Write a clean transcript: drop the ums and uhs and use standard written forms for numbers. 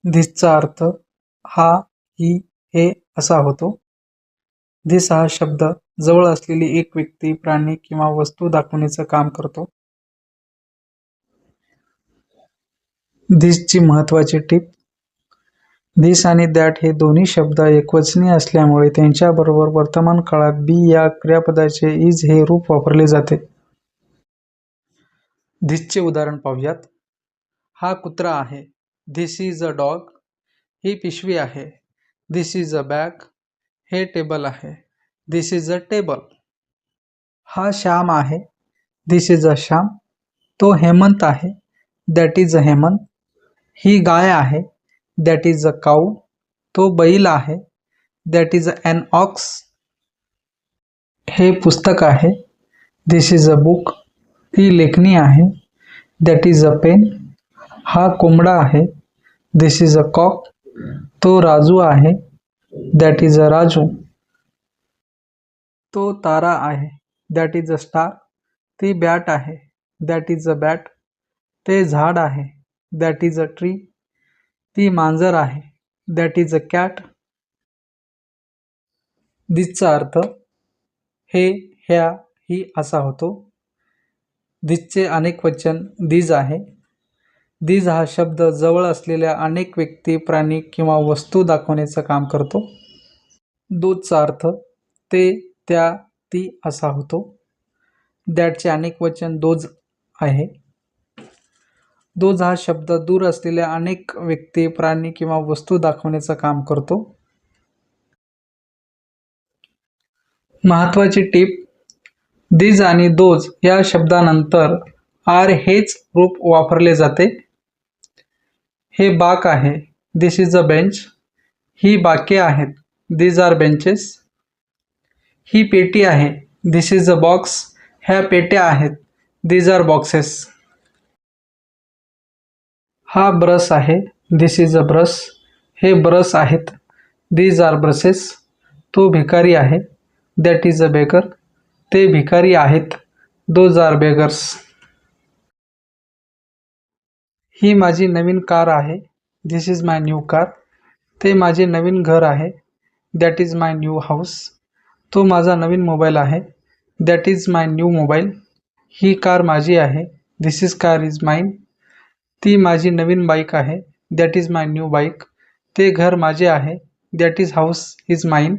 धिसचा अर्थ हा, ही, हे असा होतो. धिस हा शब्द जवळ असलेली एक व्यक्ती, प्राणी किंवा वस्तू दाखवण्याचं काम करतो. धिसची महत्त्वाची टीप: धिस आणि दॅट हे दोन्ही शब्द एकवचनी असल्यामुळे त्यांच्याबरोबर वर्तमान काळात बी या क्रियापदाचे इज हे रूप वापरले जाते. धिसचे उदाहरण पाहूयात. हा कुत्रा आहे. This is a dog. ही पिशवी आहे. This is a bag. हे टेबल आहे. This is a table. हा श्याम आहे. This is a Shyam. तो हेमंत आहे. That is a Hemant. ही गाय आहे. That is a cow. तो बैल आहे. That is an ox. हे पुस्तक आहे. This is a book. ती लेखणी आहे. That is a pen. हा कोंबडा आहे. This is a cock. तो राजू आहे. That is a Raju. तो तारा आहे. That is a star. ती बॅट आहे. That is a bat. ते झाड आहे. That is a tree. ती मांजर आहे. That is a cat. धिसचा अर्थ हे, ह्या, ही असा होतो. धिसचे अनेक वचन दीज आहे. दीज हा शब्द जवळ असलेल्या अनेक व्यक्ती, प्राणी किंवा वस्तू दाखवण्याचं काम करतो. दोजचा अर्थ ते, त्या, ती असा होतो. दॅटचे अनेक वचन दोज आहे. दोज हा शब्द दूर असलेल्या अनेक व्यक्ती, प्राणी किंवा वस्तू दाखवण्याचं काम करतो. महत्त्वाची टीप: दीज आणि दोज या शब्दानंतर आर हेच रूप वापरले जाते. हे बाक आहे. This is a bench. ही बाके आहेत. These R benches. ही पेटी आहे. This is a box. ह्या पेट्या आहेत. These are boxes. हा ब्रश आहे. This is a brush. हे ब्रश आहेत. These are brushes. तो भिकारी आहे. That is a beggar. ते भिकारी आहेत. Those R beggars. ही माझी नवीन कार आहे. This is my new car. ते माझे नवीन घर आहे. That is my new house. तो माझा नवीन मोबाईल आहे. That is my new mobile. He car माझी आहे. दिस इज कार इज माईन. ती माझी नवीन बाईक आहे. That is my new bike. ते घर माझे आहे. दॅट इज हाऊस इज माईन.